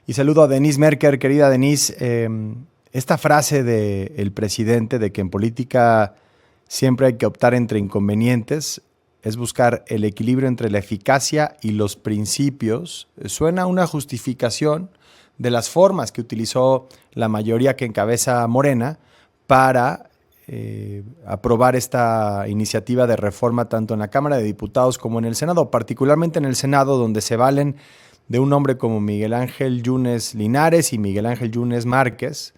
Y saludo a Denise Merker, querida Denise. Esta frase del presidente de que en política siempre hay que optar entre inconvenientes, es buscar el equilibrio entre la eficacia y los principios, suena a una justificación de las formas que utilizó la mayoría que encabeza Morena para aprobar esta iniciativa de reforma tanto en la Cámara de Diputados como en el Senado, particularmente en el Senado, donde se valen de un hombre como Miguel Ángel Yunes Linares y Miguel Ángel Yunes Márquez,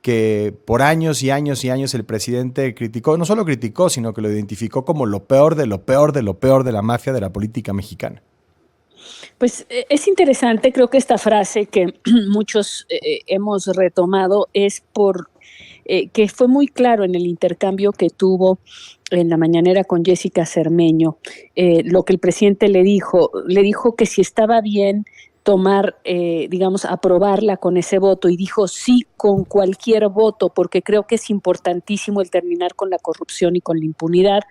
que por años y años y años el presidente criticó, no solo criticó, sino que lo identificó como lo peor de lo peor de lo peor de la mafia de la política mexicana. Pues es interesante, creo que esta frase que muchos hemos retomado es que fue muy claro en el intercambio que tuvo en la mañanera con Jessica Cermeño, lo que el presidente le dijo que si estaba bien tomar, aprobarla con ese voto, y dijo sí con cualquier voto, porque creo que es importantísimo el terminar con la corrupción y con la impunidad.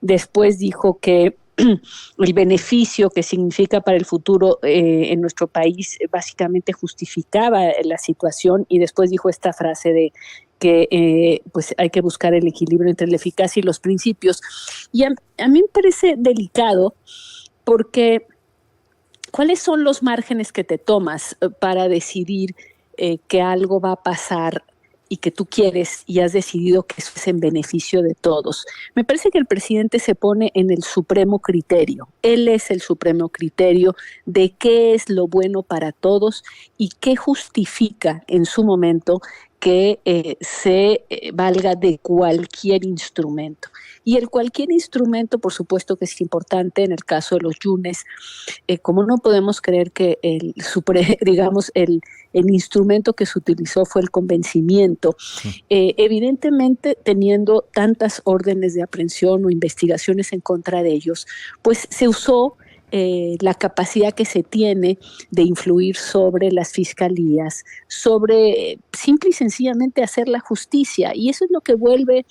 Después dijo que el beneficio que significa para el futuro en nuestro país básicamente justificaba la situación, y después dijo esta frase de que pues hay que buscar el equilibrio entre la eficacia y los principios. Y a mí me parece delicado porque ¿cuáles son los márgenes que te tomas para decidir que algo va a pasar y que tú quieres y has decidido que eso es en beneficio de todos? Me parece que el presidente se pone en el supremo criterio. Él es el supremo criterio de qué es lo bueno para todos y qué justifica en su momento que se valga de cualquier instrumento. Y el cualquier instrumento, por supuesto que es importante en el caso de los Yunes, como no podemos creer que el instrumento que se utilizó fue el convencimiento, evidentemente teniendo tantas órdenes de aprehensión o investigaciones en contra de ellos, pues se usó la capacidad que se tiene de influir sobre las fiscalías, sobre simple y sencillamente hacer la justicia, y eso es lo que vuelve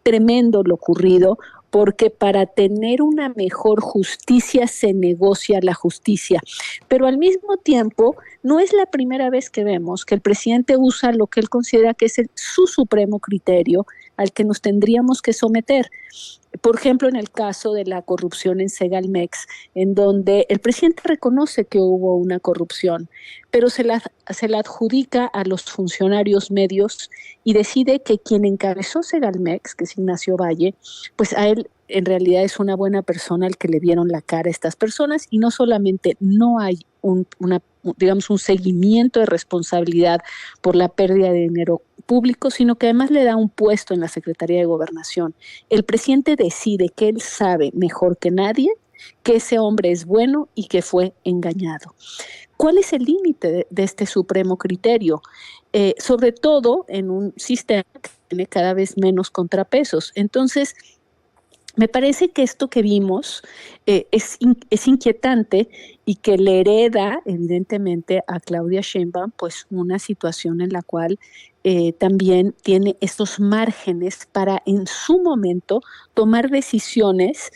tremendo lo ocurrido, porque para tener una mejor justicia se negocia la justicia, pero al mismo tiempo no es la primera vez que vemos que el presidente usa lo que él considera que es su supremo criterio al que nos tendríamos que someter. Por ejemplo, en el caso de la corrupción en Segalmex, en donde el presidente reconoce que hubo una corrupción, pero se la adjudica a los funcionarios medios y decide que quien encabezó Segalmex, que es Ignacio Valle, pues a él en realidad es una buena persona al que le vieron la cara a estas personas, y no solamente no hay un seguimiento de responsabilidad por la pérdida de dinero público, sino que además le da un puesto en la Secretaría de Gobernación. El presidente decide que él sabe mejor que nadie que ese hombre es bueno y que fue engañado. ¿Cuál es el límite de este supremo criterio? Sobre todo en un sistema que tiene cada vez menos contrapesos. Entonces, me parece que esto que vimos es inquietante, y que le hereda evidentemente a Claudia Sheinbaum pues una situación en la cual también tiene estos márgenes para en su momento tomar decisiones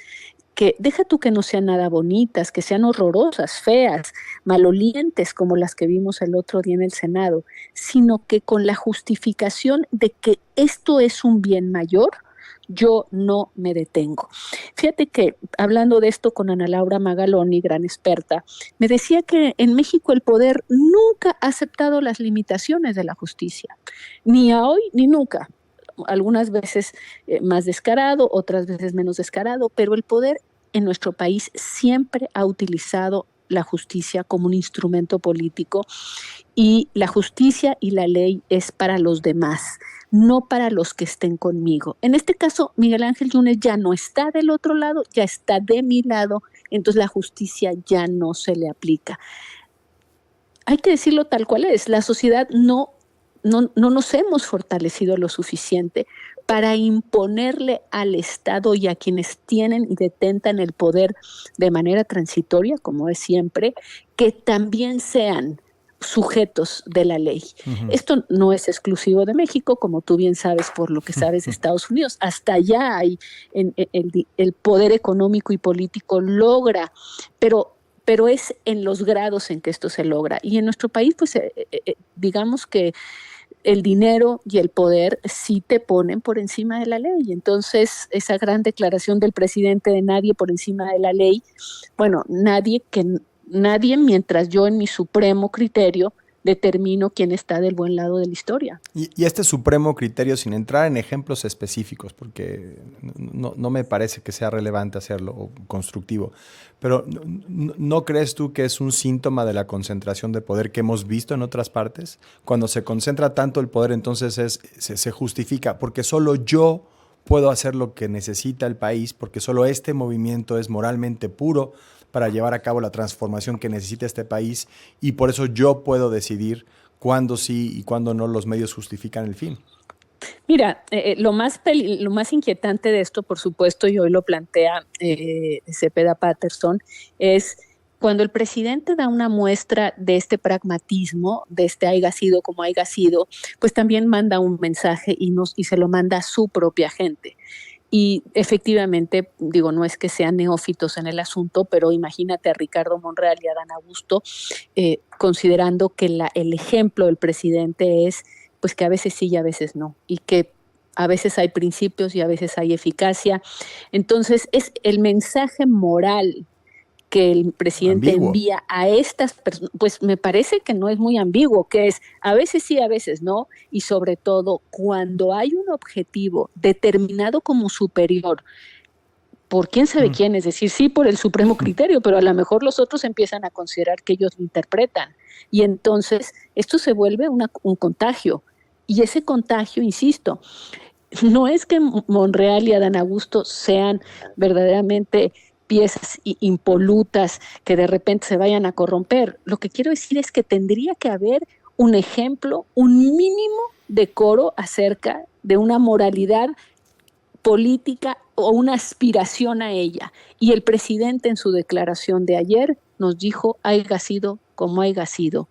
que deja tú que no sean nada bonitas, que sean horrorosas, feas, malolientes como las que vimos el otro día en el Senado, sino que con la justificación de que esto es un bien mayor, yo no me detengo. Fíjate que hablando de esto con Ana Laura Magaloni, gran experta, me decía que en México el poder nunca ha aceptado las limitaciones de la justicia, ni a hoy ni nunca. Algunas veces más descarado, otras veces menos descarado, pero el poder en nuestro país siempre ha utilizado la justicia como un instrumento político, y la justicia y la ley es para los demás, no para los que estén conmigo. En este caso, Miguel Ángel Yunes ya no está del otro lado, ya está de mi lado, entonces la justicia ya no se le aplica. Hay que decirlo tal cual es, la sociedad no nos hemos fortalecido lo suficiente para imponerle al Estado y a quienes tienen y detentan el poder de manera transitoria, como es siempre, que también sean sujetos de la ley. Uh-huh. Esto no es exclusivo de México, como tú bien sabes por lo que sabes de Estados Unidos. Hasta allá hay el poder económico y político logra, pero pero es en los grados en que esto se logra. Y en nuestro país, pues digamos que el dinero y el poder sí te ponen por encima de la ley. Entonces, esa gran declaración del presidente de nadie por encima de la ley, bueno, nadie mientras yo en mi supremo criterio determino quién está del buen lado de la historia. Y este supremo criterio, sin entrar en ejemplos específicos, porque no me parece que sea relevante hacerlo o constructivo, pero ¿no crees tú que es un síntoma de la concentración de poder que hemos visto en otras partes? Cuando se concentra tanto el poder, entonces se justifica, porque solo yo puedo hacer lo que necesita el país, porque solo este movimiento es moralmente puro para llevar a cabo la transformación que necesita este país, y por eso yo puedo decidir cuándo sí y cuándo no los medios justifican el fin. Mira, lo más inquietante de esto, por supuesto, y hoy lo plantea Cepeda Patterson, es cuando el presidente da una muestra de este pragmatismo, de este haya sido como haya sido, pues también manda un mensaje y se lo manda a su propia gente. Y efectivamente, digo, no es que sean neófitos en el asunto, pero imagínate a Ricardo Monreal y a Adán Augusto, considerando que el ejemplo del presidente es pues que a veces sí y a veces no, y que a veces hay principios y a veces hay eficacia. Entonces, es el mensaje moral que el presidente Ambiguo. envía a estas personas, pues me parece que no es muy ambiguo, que es a veces sí, a veces no, y sobre todo cuando hay un objetivo determinado como superior, por quién sabe quién, es decir, sí por el supremo criterio, pero a lo mejor los otros empiezan a considerar que ellos lo interpretan, y entonces esto se vuelve un contagio, y ese contagio, insisto, no es que Monreal y Adán Augusto sean verdaderamente piezas impolutas que de repente se vayan a corromper. Lo que quiero decir es que tendría que haber un ejemplo, un mínimo decoro acerca de una moralidad política o una aspiración a ella. Y el presidente en su declaración de ayer nos dijo, haya sido como haya sido.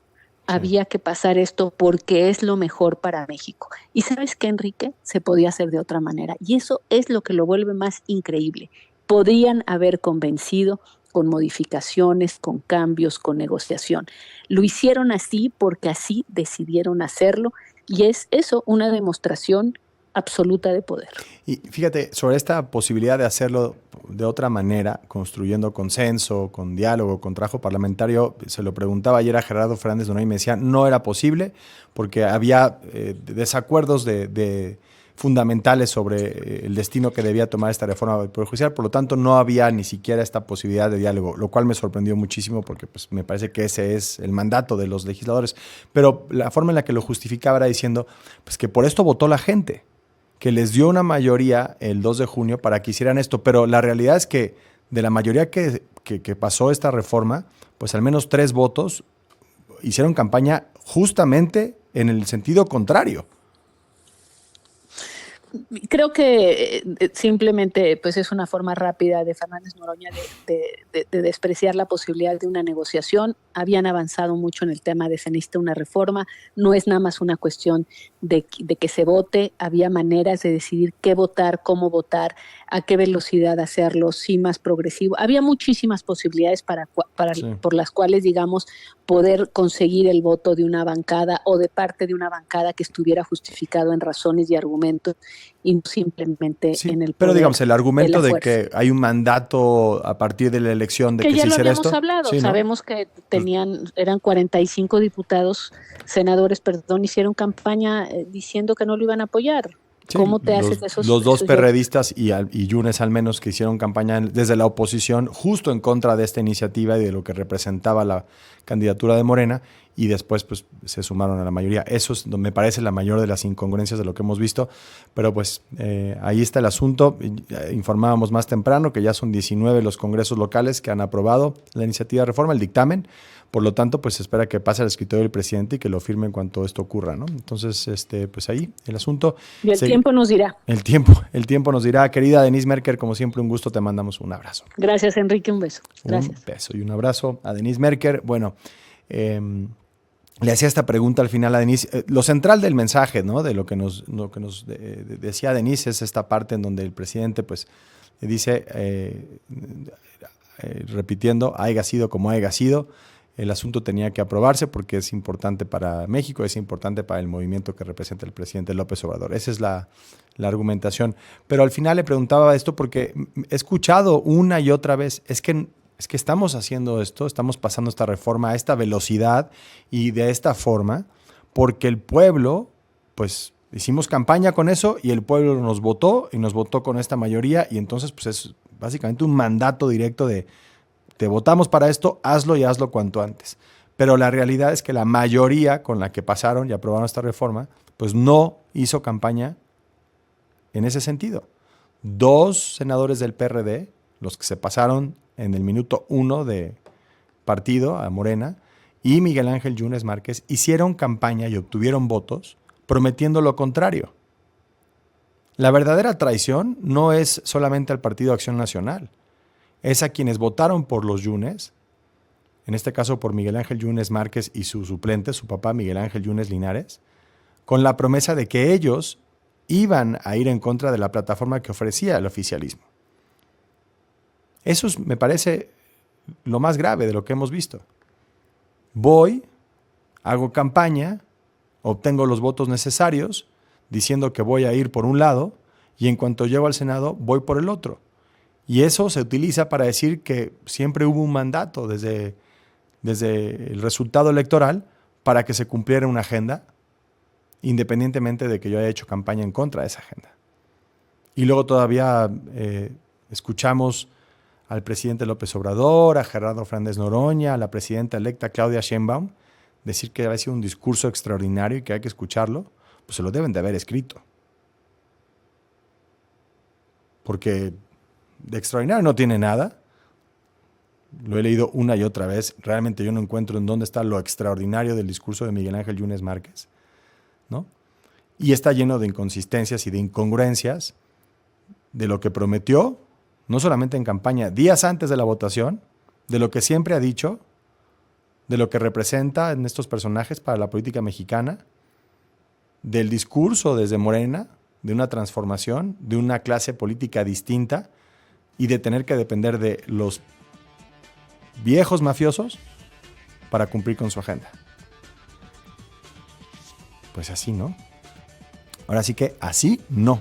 Había que pasar esto porque es lo mejor para México. Y ¿sabes qué, Enrique? Se podía hacer de otra manera. Y eso es lo que lo vuelve más increíble. Podían haber convencido con modificaciones, con cambios, con negociación. Lo hicieron así porque así decidieron hacerlo. Y es eso, una demostración absoluta de poder. Y fíjate, sobre esta posibilidad de hacerlo de otra manera, construyendo consenso, con diálogo, con trabajo parlamentario, se lo preguntaba ayer a Gerardo Fernández Noroña y me decía, no era posible porque había desacuerdos fundamentales sobre el destino que debía tomar esta reforma del Poder Judicial, por lo tanto no había ni siquiera esta posibilidad de diálogo, lo cual me sorprendió muchísimo porque pues, me parece que ese es el mandato de los legisladores, pero la forma en la que lo justificaba era diciendo pues, que por esto votó la gente, que les dio una mayoría el 2 de junio para que hicieran esto, pero la realidad es que de la mayoría que pasó esta reforma, pues al menos 3 votos hicieron campaña justamente en el sentido contrario. Creo que simplemente pues es una forma rápida de Fernández Noroña de despreciar la posibilidad de una negociación. Habían avanzado mucho en el tema de se necesita una reforma, no es nada más una cuestión de que se vote, había maneras de decidir qué votar, cómo votar, a qué velocidad hacerlo, sí más progresivo. Había muchísimas posibilidades por las cuales, digamos, poder conseguir el voto de una bancada o de parte de una bancada que estuviera justificado en razones y argumentos y no simplemente en el poder. Pero digamos, el argumento de que hay un mandato a partir de la elección de que se hiciera esto. Que ya lo habíamos hablado, sí, ¿no? Sabemos que eran 45 diputados, senadores, hicieron campaña diciendo que no lo iban a apoyar. Sí, ¿cómo te haces esos? Los dos perredistas y Yunes al menos que hicieron campaña desde la oposición justo en contra de esta iniciativa y de lo que representaba la candidatura de Morena y después pues se sumaron a la mayoría. Eso es, me parece la mayor de las incongruencias de lo que hemos visto, pero pues ahí está el asunto. Informábamos más temprano que ya son 19 los congresos locales que han aprobado la iniciativa de reforma, el dictamen. Por lo tanto, pues se espera que pase al escritorio del presidente y que lo firme en cuanto esto ocurra, ¿no? Entonces, pues ahí el asunto. Y el tiempo nos dirá. El tiempo nos dirá. Querida Denise Merker, como siempre, un gusto, te mandamos un abrazo. Gracias, Enrique, un beso. Gracias. Un beso y un abrazo a Denise Merker. Bueno, le hacía esta pregunta al final a Denise. Lo central del mensaje, ¿no? De lo que nos decía Denise es esta parte en donde el presidente, pues, dice repitiendo, haya sido como haya sido, el asunto tenía que aprobarse porque es importante para México, es importante para el movimiento que representa el presidente López Obrador. Esa es la argumentación. Pero al final le preguntaba esto porque he escuchado una y otra vez, es que estamos haciendo esto, estamos pasando esta reforma a esta velocidad y de esta forma, porque el pueblo, pues hicimos campaña con eso y el pueblo nos votó y nos votó con esta mayoría y entonces pues es básicamente un mandato directo de te votamos para esto, hazlo y hazlo cuanto antes. Pero la realidad es que la mayoría con la que pasaron y aprobaron esta reforma, pues no hizo campaña en ese sentido. 2 senadores del PRD, los que se pasaron en el minuto 1 de partido a Morena, y Miguel Ángel Yunes Márquez hicieron campaña y obtuvieron votos prometiendo lo contrario. La verdadera traición no es solamente al Partido Acción Nacional, es a quienes votaron por los Yunes, en este caso por Miguel Ángel Yunes Márquez y su suplente, su papá Miguel Ángel Yunes Linares, con la promesa de que ellos iban a ir en contra de la plataforma que ofrecía el oficialismo. Eso me parece lo más grave de lo que hemos visto. Voy, hago campaña, obtengo los votos necesarios, diciendo que voy a ir por un lado, y en cuanto llego al Senado, voy por el otro. Y eso se utiliza para decir que siempre hubo un mandato desde el resultado electoral para que se cumpliera una agenda, independientemente de que yo haya hecho campaña en contra de esa agenda. Y luego todavía escuchamos al presidente López Obrador, a Gerardo Fernández Noroña, a la presidenta electa Claudia Sheinbaum, decir que había sido un discurso extraordinario y que hay que escucharlo, pues se lo deben de haber escrito. Porque de extraordinario no tiene nada. Lo he leído una y otra vez. Realmente yo no encuentro en dónde está lo extraordinario del discurso de Miguel Ángel Yunes Márquez, ¿no? Y está lleno de inconsistencias y de incongruencias de lo que prometió, no solamente en campaña, días antes de la votación, de lo que siempre ha dicho, de lo que representa en estos personajes para la política mexicana, del discurso desde Morena, de una transformación, de una clase política distinta y de tener que depender de los viejos mafiosos para cumplir con su agenda. Pues así, ¿no? Ahora sí que así no.